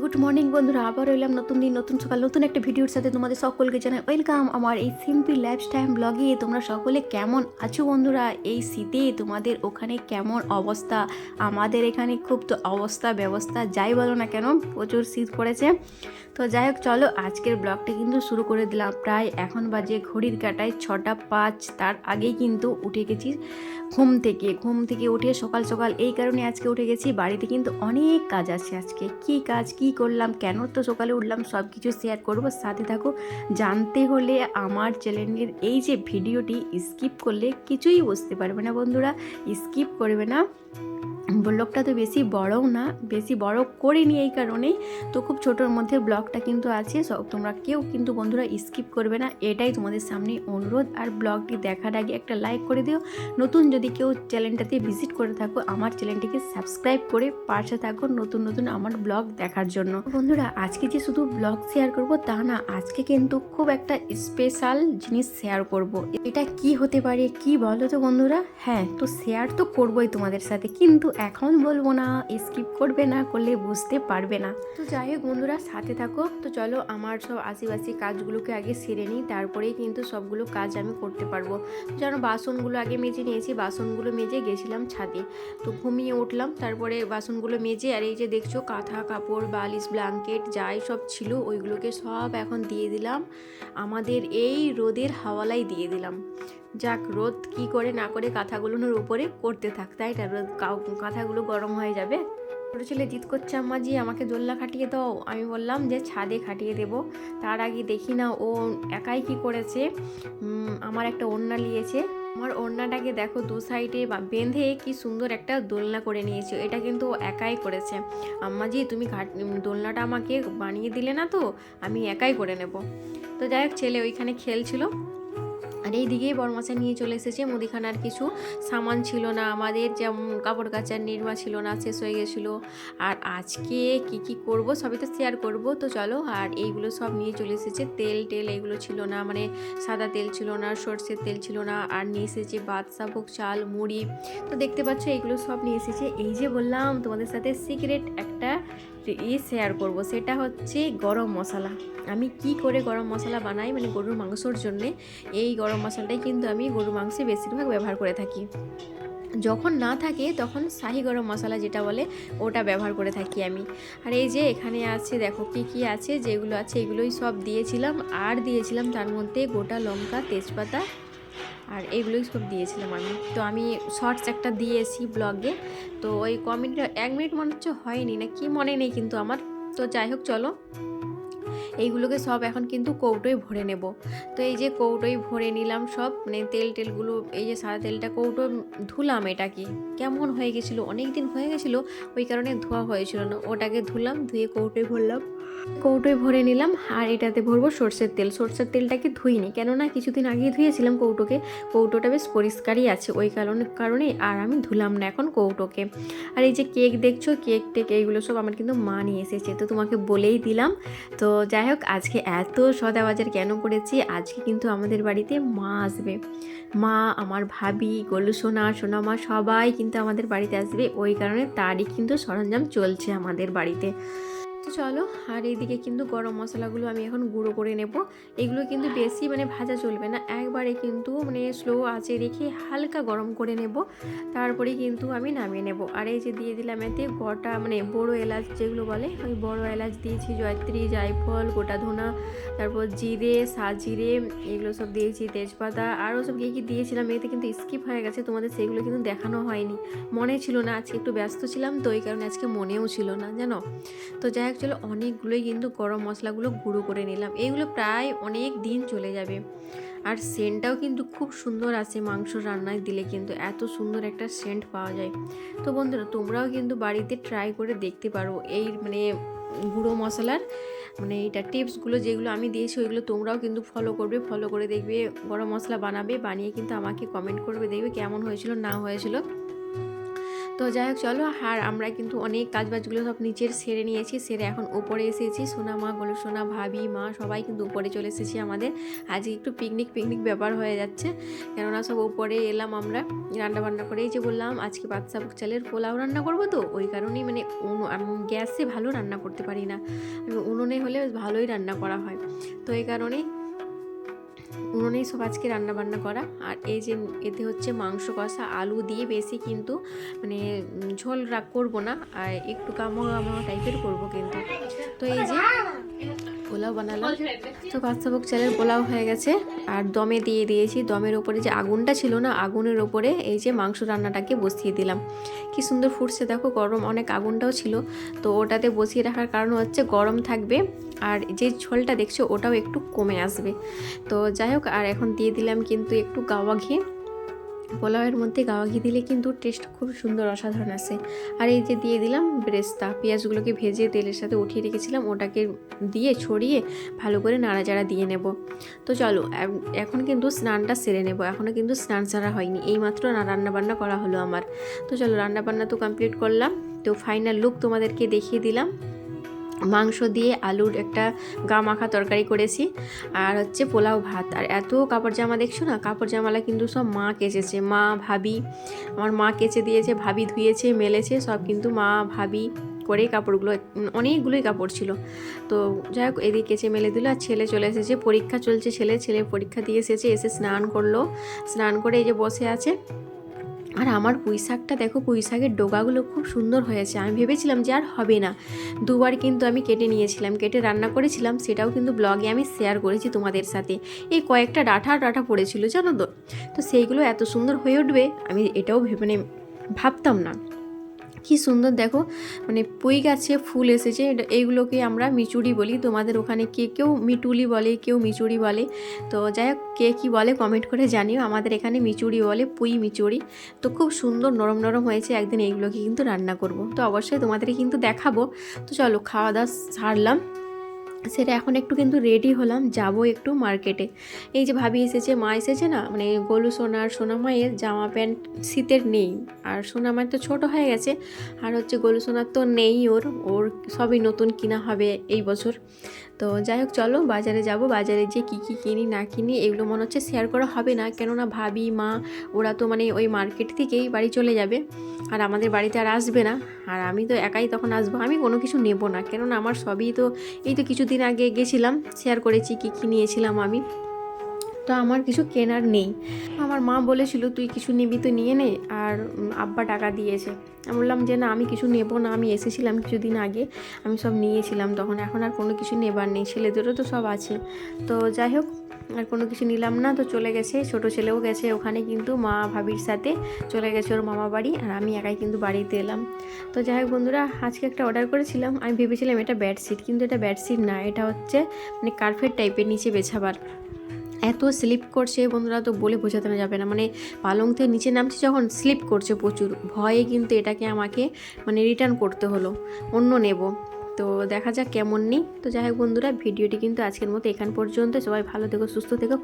Good morning বন্ধুরা, আবার এলাম নতুন দিন নতুন সকাল নতুন একটা ভিডিওর সাথে। তোমাদের সকলকে জানাই ওয়েলকাম আমার এই সিম্পল লাইফস্টাইল ব্লগে। তোমরা সকলে কেমন আছো বন্ধুরা? এই শীতে তোমাদের ওখানে কেমন অবস্থা? আমাদের এখানে খুব তো অবস্থা ব্যবস্থা যাই বলো না কেন, প্রচুর শীত পড়েছে। তো যাই হোক, চলো আজকের ব্লগটা কিন্তু শুরু করে দিলাম। প্রায় এখন বাজে ঘড়ির কাঁটায় 6টা 5। তার আগেই কিন্তু উঠে গেছি ঘুম থেকে উঠে সকাল সকাল। এই কারণে আজকে উঠে গেছি, বাড়িতে কিন্তু অনেক কাজ আছে আজকে। কি কাজ, কি করলাম, কেন তো সকালে উঠলাম, সব কিছু শেয়ার করবো, সাথে থাকো। জানতে হলে আমার চ্যানেলের এই যে ভিডিওটি স্কিপ করলে কিছুই বুঝতে পারবে না বন্ধুরা, স্কিপ করবে না। ব্লগটা তো বেশি বড়ও না, বেশি বড় করিনি এই কারণেই, তো খুব ছোটোর মধ্যে ব্লগটা কিন্তু আছে। সব তোমরা কেউ কিন্তু বন্ধুরা স্কিপ করবে না, এটাই তোমাদের সামনে অনুরোধ। আর ব্লগটি দেখার আগে একটা লাইক করে দিও। নতুন যদি কেউ চ্যানেলটাতে ভিজিট করে থাকো, আমার চ্যানেলটিকে সাবস্ক্রাইব করে পাশে থাকো নতুন নতুন আমার ব্লগ দেখার জন্য। বন্ধুরা আজকে যে শুধু ব্লগ শেয়ার করব তা না, আজকে কিন্তু খুব একটা স্পেশাল জিনিস শেয়ার করব। এটা কি হতে পারে, কি বলো তো বন্ধুরা? হ্যাঁ, তো শেয়ার তো করবোই তোমাদের সাথে, কিন্তু এখন বলবো না, স্কিপ করবে না, করলে বুঝতে পারবে না। তো যাই হোক বন্ধুরা, সাথে থাকো। তো চলো আমার সব আশেপাশে কাজগুলোকে আগে সেরে নিই, তারপরেই কিন্তু সবগুলো কাজ আমি করতে পারবো। যেন বাসনগুলো আগে মেজে নিয়েছি, বাসনগুলো মেজে গেছিলাম ছাদে, তো ঘুমিয়ে উঠলাম, তারপরে বাসনগুলো মেজে, আর এই যে দেখছো কাঁথা কাপড় বালিশ ব্ল্যাঙ্কেট যাই সব ছিল ওইগুলোকে সব এখন দিয়ে দিলাম আমাদের এই রোদের হাওয়ালাই দিয়ে দিলাম। যাক, রোদ কি করে না করে কাঁথাগুলোর উপরে করতে থাক, তাই না? রোদ কাঁথাগুলো গরম হয়ে যাবে। ছোটো ছেলে জিদ করছে, আম্মা জি আমাকে দোলনা খাটিয়ে দাও। আমি বললাম যে ছাদে খাটিয়ে দেব। তার আগে দেখি না ও একাই কি করেছে, আমার একটা ওড়না নিয়েছে, আমার ওড়নাটাকে দেখো দু সাইডে বেঁধে কি সুন্দর একটা দোলনা করে নিয়েছে। এটা কিন্তু ও একাই করেছে। আম্মা জি তুমি দোলনাটা আমাকে বানিয়ে দিলে না, তো আমি একাই করে নেব। তো যাই হোক, ছেলে ওইখানে খেলছিল, আর এই দিকেই বড়মশাই নিয়ে চলে এসেছে মুদিখানার কিছু সামান ছিল না আমাদের, যেমন কাপড় কাচার নিরমা ছিল না, শেষ হয়ে গেছিলো। আর আজকে কি কি করব সবই তো শেয়ার করব। তো চলো, আর এইগুলো সব নিয়ে চলে এসেছে। তেল এইগুলো ছিল না, মানে সাদা তেল ছিল না, সর্ষের তেল ছিল না, আর নিয়ে এসেছে বাদশা ভোগ চাল মুড়ি। তো দেখতে পাচ্ছ এইগুলো সব নিয়ে এসেছে। এই যে বললাম তোমাদের সাথে সিক্রেট একটা শেয়ার করব, সেটা হচ্ছে গরম মশলা। আমি কি করে গরম মশলা বানাই, মানে গরুর মাংসর জন্যে এই গরম মশলাটাই কিন্তু আমি গরুর মাংসে বেশিরভাগ ব্যবহার করে থাকি। যখন না থাকে তখন শাহি গরম মশলা যেটা বলে ওটা ব্যবহার করে থাকি আমি। আর এই যে এখানে আছে দেখো কি কি আছে, যেগুলো আছে এগুলোই সব দিয়েছিলাম, আর দিয়েছিলাম তার মধ্যে গোটা লঙ্কা তেজপাতা, আর এইগুলোই সব দিয়েছিলাম আমি। তো আমি শর্টস একটা দিয়েছি ব্লগে, তো ওই কমেন্ট 1 মিনিট মনে হচ্ছে হয়নি না কি, মনে নেই কিন্তু আমার। তো যাই হোক চলো, এইগুলোকে সব এখন কিন্তু কৌটোয় ভরে নেব। তো এই যে কৌটোয় ভরে নিলাম সব, মানে তেলগুলো, এই যে সাদা তেলটা কৌটো ধুলাম, এটাকে কেমন হয়ে গেছিলো, অনেক দিন হয়ে গেছিলো, ওই কারণে ধোয়া হয়েছিল না, ওটাকে ধুলাম, ধুয়ে কৌটোয় ভরলাম, কৌটোয় ভরে নিলাম। আর এটাতে ভরবো সর্ষের সর্ষের তেলটাকে ধুইনি, কেননা কিছুদিন আগেই ধুয়েছিলাম কৌটোটা বেশ পরিষ্কারই আছে, ওই কারণে আর আমি ধুলাম না এখন কৌটোকে। আর এই যে কেক দেখছো, কেক এইগুলো সব আমার কিন্তু মা নিয়ে এসেছে, তো তোমাকে বলেই দিলাম। তো যাই হোক, আজকে এত সদাবাজার কেন করেছি, আজকে কিন্তু আমাদের বাড়িতে মা আসবে, মা, আমার ভাবি, গোলু সোনা মা সবাই কিন্তু আমাদের বাড়িতে আসবে, ওই কারণে তারই কিন্তু সরঞ্জাম চলছে আমাদের বাড়িতে। তো চলো, আর এইদিকে কিন্তু গরম মশলাগুলো আমি এখন গুঁড়ো করে নেব। এগুলো কিন্তু বেশি মানে ভাজা চলবে না, একবারে কিন্তু মানে স্লো আঁচে রেখে হালকা গরম করে নেব, তারপরে কিন্তু আমি নামিয়ে নেব। আর এই যে দিয়ে দিলাম এতে গোটা মানে বড় এলাচ যেগুলো বলে, ওই বড় এলাচ দিয়েছি, জয়ত্রী, জায়ফল, গোটা ধনা, তারপর জিরে, সাজিরে, এগুলো সব দিয়েছি, তেজপাতা, আরও সব কী কী দিয়েছিলাম এতে কিন্তু স্কিপ হয়ে গেছে, তোমাদের সেগুলো কিন্তু দেখানো হয়নি, মনে ছিল না, আজকে একটু ব্যস্ত ছিলাম তো ওই কারণে আজকে মনেও ছিল না জানো। তো যাই হোক চলো, অনেকগুলোই কিন্তু গরম মশলাগুলো গুঁড়ো করে নিলাম, এইগুলো প্রায় অনেক দিন চলে যাবে। আর সেন্টটাও কিন্তু খুব সুন্দর আসে, মাংস রান্নায় দিলে কিন্তু এত সুন্দর একটা সেন্ট পাওয়া যায়। তো বন্ধুরা তোমরাও কিন্তু বাড়িতে ট্রাই করে দেখতে পারো এই মানে গুঁড়ো মশলার মানে এটা টিপসগুলো যেগুলো আমি দিয়েছি ওইগুলো তোমরাও কিন্তু ফলো করবে, ফলো করে দেখবে, গরম মশলা বানাবে, বানিয়ে কিন্তু আমাকে কমেন্ট করবে, দেখবে কেমন হয়েছিল না হয়েছিল। তো যাই হোক চলো, আর আমরা কিন্তু অনেক কাজবাজগুলো সব নিচের সেরে নিয়েছি, সেরে এখন উপরে এসেছি। সোনা মা, গোলু সোনা, ভাবি, মা সবাই কিন্তু উপরে চলে এসেছি। আমাদের আজকে একটু পিকনিক ব্যাপার হয়ে যাচ্ছে, কেননা সব উপরে এলাম আমরা রান্নাবান্না করে। এই যে বললাম আজকে বাদশা ভোগ চালের পোলাও রান্না করবো, তো ওই কারণেই মানে আমি গ্যাসে ভালো রান্না করতে পারি না, উনুনে হলে ভালোই রান্না করা হয়, তো এই কারণেই উনুনেই সব আজকে রান্না বান্না করা। আর এই যে এতে হচ্ছে মাংস কষা, আলু দিয়ে, বেশি কিন্তু মানে ঝোল করবো না, আর একটু গামা টাইপের করবো কিন্তু। তো এই যে পোলাও বানালাম, তো বাদশা ভোগ চালের পোলাও হয়ে গেছে, আর দমে দিয়ে দিয়েছি। দমের ওপরে যে আগুনটা ছিল না, আগুনের ওপরে এই যে মাংস রান্নাটাকে বসিয়ে দিলাম। কি সুন্দর ফুটছে দেখো, গরম অনেক আগুনটাও ছিল, তো ওটাতে বসিয়ে রাখার কারণ হচ্ছে গরম থাকবে, আর যে ঝোলটা দেখছো ওটাও একটু কমে আসবে। তো যাই হোক, আর এখন দিয়ে দিলাম কিন্তু একটু গাওয়া ঘি। পোলাওয়ের মধ্যে গাওয়া ঘি দিলে কিন্তু টেস্ট খুব সুন্দর, অসাধারণ আসে। আর এই যে দিয়ে দিলাম বেরেস্তা, পেঁয়াজগুলোকে ভেজে তেলের সাথে উঠিয়ে রেখেছিলাম, ওটাকে দিয়ে ছড়িয়ে ভালো করে নাড়াচাড়া দিয়ে নেব। তো চলো এখন কিন্তু স্নানটা সেরে নেব, এখনও কিন্তু স্নান সারা হয়নি, এইমাত্র রান্নাবান্না করা হলো আমার। তো চলো রান্নাবান্না তো কমপ্লিট করলাম, তো ফাইনাল লুক তোমাদেরকে দেখিয়ে দিলাম। মাংস দিয়ে আলুর একটা গা মাখা তরকারি করেছি, আর হচ্ছে পোলাও ভাত। আর এত কাপড় জামা দেখছো না, কাপড় জামালা কিন্তু সব মা কেচেছে, মা ভাবি, আমার মা কেচে দিয়েছে, ভাবি ধুয়েছে মেলেছে, সব কিন্তু মা ভাবি করেই কাপড়গুলো, অনেকগুলোই কাপড় ছিল। তো যাই হোক এদিকে কেচে মেলে দিল। আর ছেলে চলে এসেছে, পরীক্ষা চলছে, ছেলে পরীক্ষা দিয়ে এসেছে, এসে স্নান করলো, স্নান করে এই যে বসে আছে। আর আমার পুঁই শাকটা দেখো, পুঁই শাকের ডগাগুলো খুব সুন্দর হয়েছে, আমি ভেবেছিলাম যে আর হবে না, দুবার কিন্তু আমি কেটে নিয়েছিলাম, কেটে রান্না করেছিলাম, সেটাও কিন্তু ব্লগে আমি শেয়ার করেছি তোমাদের সাথে। এই কয়েকটা ডাঁটা পড়েছিল জানো তো, তো সেইগুলো এত সুন্দর হয়ে উঠবে আমি এটাও মানে ভাবতাম না। কি সুন্দর দেখো, মানে পুঁই গাছে ফুল এসেছে, এইগুলোকে আমরা মিচুড়ি বলি, তোমাদের ওখানে কেউ মিটুলি বলে, কেউ মিচুড়ি বলে। তো যাই হোক কে কী বলে কমেন্ট করে জানিও, আমাদের এখানে মিচুড়ি বলে, পুঁই মিচুড়ি। তো খুব সুন্দর নরম নরম হয়েছে, একদিন এইগুলোকে কিন্তু রান্না করব, তো অবশ্যই তোমাদেরকে কিন্তু দেখাবো। তো চলো খাওয়া দাওয়া সারলাম, সেটা এখন একটু কিন্তু রেডি হলাম, যাব একটু মার্কেটে। এই যে ভাবি এসেছে, মা এসেছে না, মানে গোলু সোনার, সোনা মায়ের জামা প্যান্ট শীতের নেই, আর সোনা মায়ের তো ছোটো হয়ে গেছে, আর হচ্ছে গোলু সোনার তো নেই, ওর সবই নতুন কিনা হবে এই বছর। তো যাই হোক চলো বাজারে যাব, বাজারে যে কী কিনি না কিনি এগুলো মনে হচ্ছে শেয়ার করা হবে না, কেননা ভাবি মা ওরা তো মানে ওই মার্কেট থেকেই বাড়ি চলে যাবে, আর আমাদের বাড়িতে আর আসবে না, আর আমি তো একাই তখন আসবো, আমি কোনো কিছু নেব না, কেননা আমার সবই তো এই তো কিছুদিন আগে গেছিলাম, শেয়ার করেছি কী নিয়েছিলাম আমি, তো আমার কিছু কেনার নেই। আমার মা বলেছিল তুই কিছু নিবি তো নিয়ে নে, আর আব্বা টাকা দিয়েছে। আমি বললাম যে না আমি কিছু নেব না, আমি এসেছিলাম কিছুদিন আগে, আমি সব নিয়েছিলাম তখন, এখন আর কোনো কিছু নেবার নেই, ছেলেদেরও তো সব আছে। তো যাই হোক আর কোনো কিছু নিলাম না, তো চলে গেছে, ছোটো ছেলেও গেছে ওখানে, কিন্তু মা ভাবির সাথে চলে গেছে ওর মামা বাড়ি, আর আমি একাই কিন্তু বাড়িতে এলাম। তো যাই হোক বন্ধুরা, আজকে একটা অর্ডার করেছিলাম, আমি ভেবেছিলাম এটা বেডশিট, কিন্তু এটা বেডশিট না, এটা হচ্ছে মানে কার্পেট টাইপের নিচে বেছাবার। এত স্লিপ করছে বন্ধুরা, তো বলে বোঝাতে না যাবে না, মানে পালং থেকে নিচে নামছি যখন স্লিপ করছে প্রচুর, ভয়ে কিন্তু এটাকে আমাকে মানে রিটার্ন করতে হলো, অন্য নেব। তো দেখা যাক কেমন নেই। তো যাই হোক বন্ধুরা, ভিডিওটি কিন্তু আজকের মতো এখান পর্যন্ত, সবাই ভালো থেকো, সুস্থ থেকো।